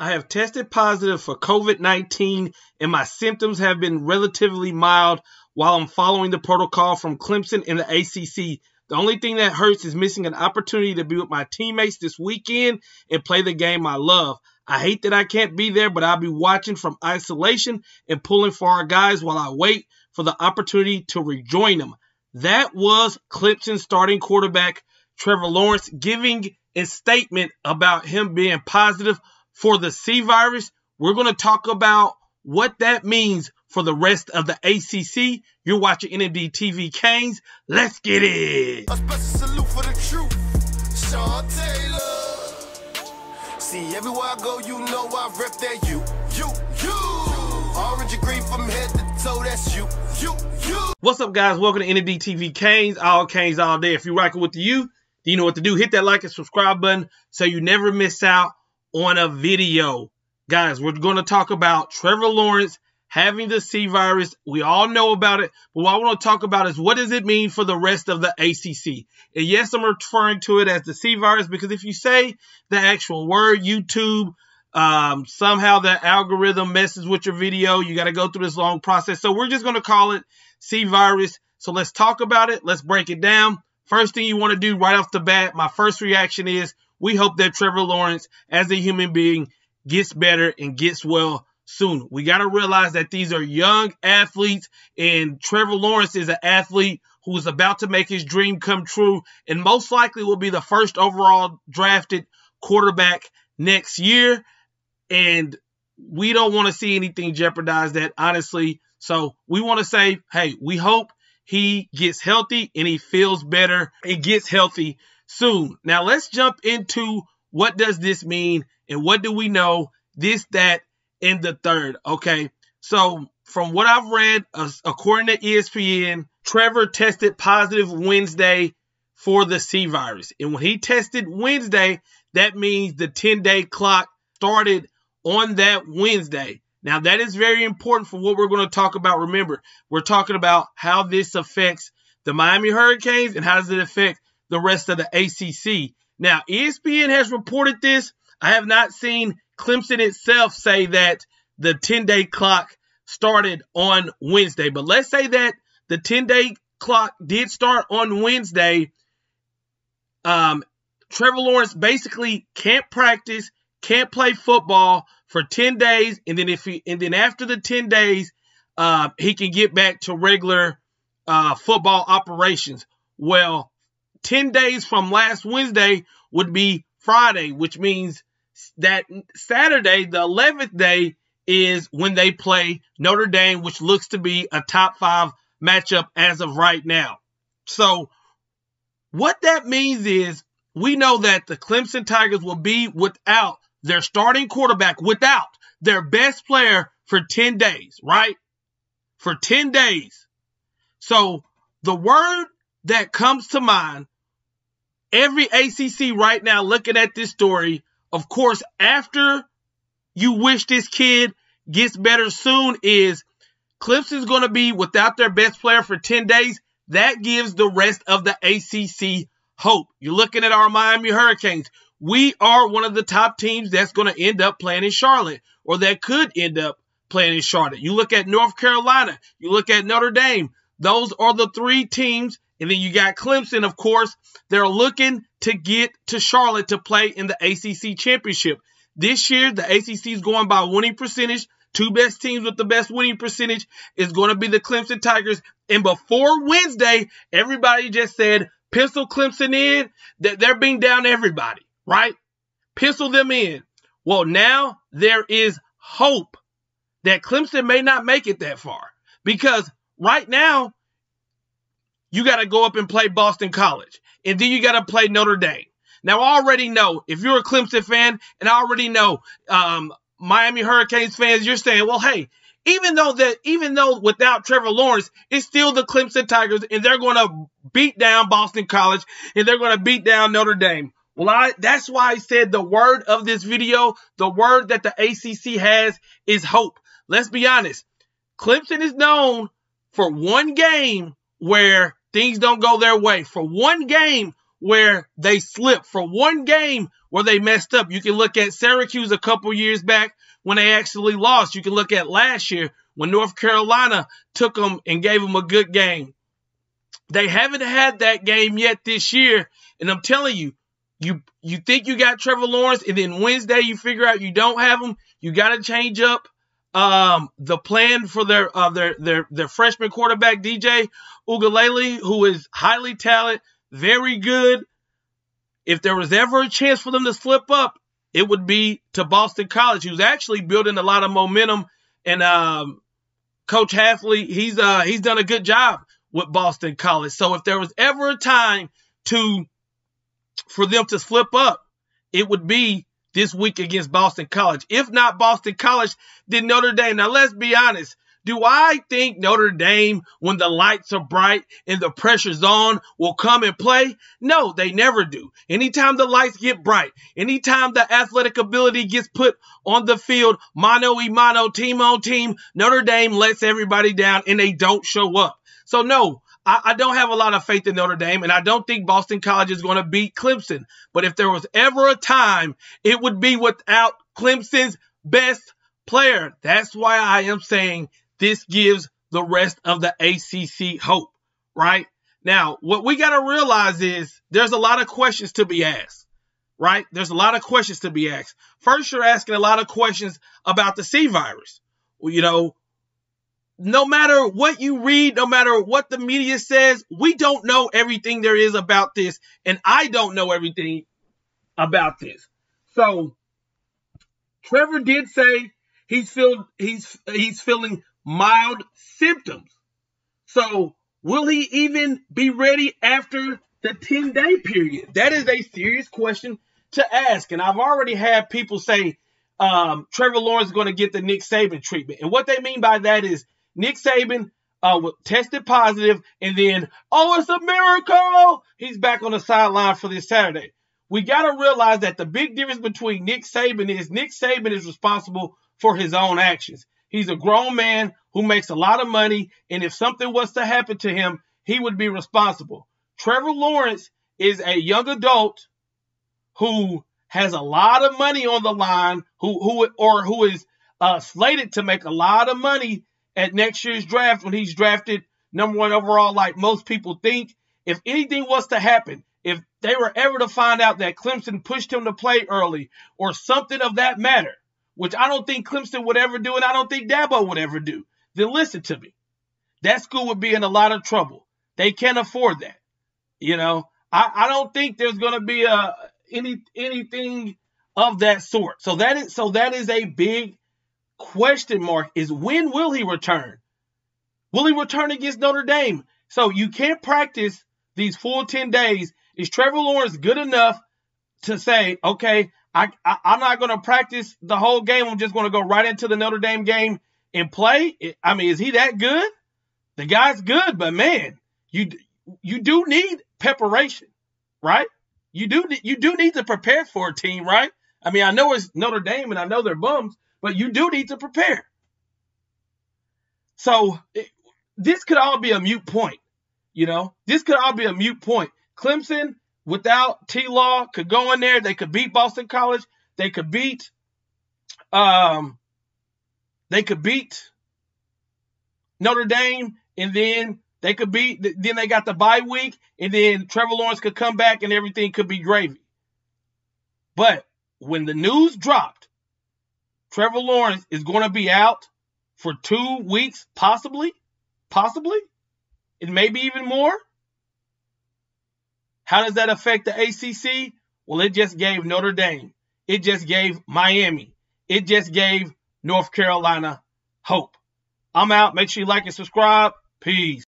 I have tested positive for COVID-19 and my symptoms have been relatively mild while I'm following the protocol from Clemson and the ACC. The only thing that hurts is missing an opportunity to be with my teammates this weekend and play the game I love. I hate that I can't be there, but I'll be watching from isolation and pulling for our guys while I wait for the opportunity to rejoin them. That was Clemson starting quarterback Trevor Lawrence giving a statement about him being positive for the C virus. We're going to talk about what that means for the rest of the ACC. You're watching NMD TV Canes. Let's get it. A special salute for the truth, Sean Taylor. See, everywhere I go, you know I rep that you. Orange and green from head to toe, that's you. What's up, guys? Welcome to NMD TV Canes. All Canes all day. If you're rocking with you, you know what to do. Hit that like and subscribe button so you never miss out on a video. Guys, we're going to talk about Trevor Lawrence having the C virus. We all know about it, but what I want to talk about is what does it mean for the rest of the ACC? And yes, I'm referring to it as the C virus because if you say the actual word, YouTube, somehow the algorithm messes with your video. You got to go through this long process. So we're just going to call it C virus. So let's talk about it. Let's break it down. First thing you want to do right off the bat, my first reaction is we hope that Trevor Lawrence, as a human being, gets better and gets well soon. We got to realize that these are young athletes, and Trevor Lawrence is an athlete who is about to make his dream come true and most likely will be the first overall drafted quarterback next year. And we don't want to see anything jeopardize that, honestly. So we want to say, hey, we hope he gets healthy and he feels better and gets healthy soon. Now let's jump into what does this mean and what do we know, this, that, and the third. Okay, so from what I've read, according to ESPN, Trevor tested positive Wednesday for the C virus. And when he tested Wednesday, that means the 10-day clock started on that Wednesday. Now, that is very important for what we're going to talk about. Remember, we're talking about how this affects the Miami Hurricanes and how does it affect the rest of the ACC. Now, ESPN has reported this. I have not seen Clemson itself say that the 10-day clock started on Wednesday. But let's say that the 10-day clock did start on Wednesday. Trevor Lawrence basically can't practice, can't play football for 10 days, and then after the 10 days, he can get back to regular football operations. Well, 10 days from last Wednesday would be Friday, which means that Saturday, the 11th day, is when they play Notre Dame, which looks to be a top 5 matchup as of right now. So what that means is we know that the Clemson Tigers will be without their starting quarterback, without their best player for 10 days, right? For 10 days. So the word that comes to mind, every ACC right now looking at this story, of course, after you wish this kid gets better soon, is Clemson's going to be without their best player for 10 days. That gives the rest of the ACC hope. You're looking at our Miami Hurricanes. We are one of the top teams that's going to end up playing in Charlotte, or that could end up playing in Charlotte. You look at North Carolina. You look at Notre Dame. Those are the 3 teams. And then you got Clemson, of course. They're looking to get to Charlotte to play in the ACC championship. This year, the ACC is going by winning percentage. 2 best teams with the best winning percentage is going to be the Clemson Tigers. And before Wednesday, everybody just said, pencil Clemson in. They're being down everybody, right? Pencil them in. Well, now there is hope that Clemson may not make it that far. Because right now, you got to go up and play Boston College. And then you got to play Notre Dame. Now, I already know, if you're a Clemson fan, and I already know Miami Hurricanes fans, you're saying, well, hey, even though without Trevor Lawrence, it's still the Clemson Tigers, and they're going to beat down Boston College, and they're going to beat down Notre Dame. Well, that's why I said the word of this video, the word that the ACC has is hope. Let's be honest. Clemson is known for one game where things don't go their way, for one game where they slip, for one game where they messed up. You can look at Syracuse a couple years back when they actually lost. You can look at last year when North Carolina took them and gave them a good game. They haven't had that game yet this year, and I'm telling you, you think you got Trevor Lawrence, and then Wednesday you figure out you don't have him. You got to change up the plan for their freshman quarterback, DJ Uiagalelei, who is highly talented, very good. If there was ever a chance for them to slip up, it would be to Boston College, who's actually building a lot of momentum. And Coach Hafley, he's done a good job with Boston College. So if there was ever a time for them to slip up, it would be this week against Boston College. If not Boston College, then Notre Dame. Now, let's be honest. Do I think Notre Dame, when the lights are bright and the pressure's on, will come and play? No, they never do. Anytime the lights get bright, anytime the athletic ability gets put on the field, mano-a-mano, team on team, Notre Dame lets everybody down and they don't show up. So, no, I don't have a lot of faith in Notre Dame, and I don't think Boston College is going to beat Clemson. But if there was ever a time, it would be without Clemson's best player. That's why I am saying this gives the rest of the ACC hope, right? Now, what we got to realize is there's a lot of questions to be asked, right? There's a lot of questions to be asked. First, you're asking a lot of questions about the C virus. Well, you know, no matter what you read, no matter what the media says, we don't know everything there is about this, and I don't know everything about this. So, Trevor did say he's feeling mild symptoms. So, will he even be ready after the 10-day period? That is a serious question to ask. And I've already had people say Trevor Lawrence is going to get the Nick Saban treatment. And what they mean by that is Nick Saban tested positive, and then, oh, it's a miracle, he's back on the sideline for this Saturday. We got to realize that the big difference between Nick Saban is responsible for his own actions. He's a grown man who makes a lot of money, and if something was to happen to him, he would be responsible. Trevor Lawrence is a young adult who has a lot of money on the line, who is slated to make a lot of money at next year's draft when he's drafted #1 overall, like most people think. If anything was to happen, if they were ever to find out that Clemson pushed him to play early or something of that matter, which I don't think Clemson would ever do and I don't think Dabo would ever do, then listen to me. That school would be in a lot of trouble. They can't afford that. You know, I don't think there's going to be anything of that sort. So that is a big question mark, is when will he return? Will he return against Notre Dame? So you can't practice these full 10 days. Is Trevor Lawrence good enough to say, okay, I'm not going to practice the whole game. I'm just going to go right into the Notre Dame game and play? I mean, is he that good? The guy's good, but man, you do need preparation, right? You do need to prepare for a team, right? I mean, I know it's Notre Dame and I know they're bums, but you do need to prepare. So this could all be a moot point, you know? This could all be a moot point. Clemson, without T-Law, could go in there. They could beat Boston College. They could beat Notre Dame, and then they got the bye week, and then Trevor Lawrence could come back and everything could be gravy. But when the news dropped, Trevor Lawrence is going to be out for 2 weeks, possibly, and maybe even more. How does that affect the ACC? Well, it just gave Notre Dame. It just gave Miami. It just gave North Carolina hope. I'm out. Make sure you like and subscribe. Peace.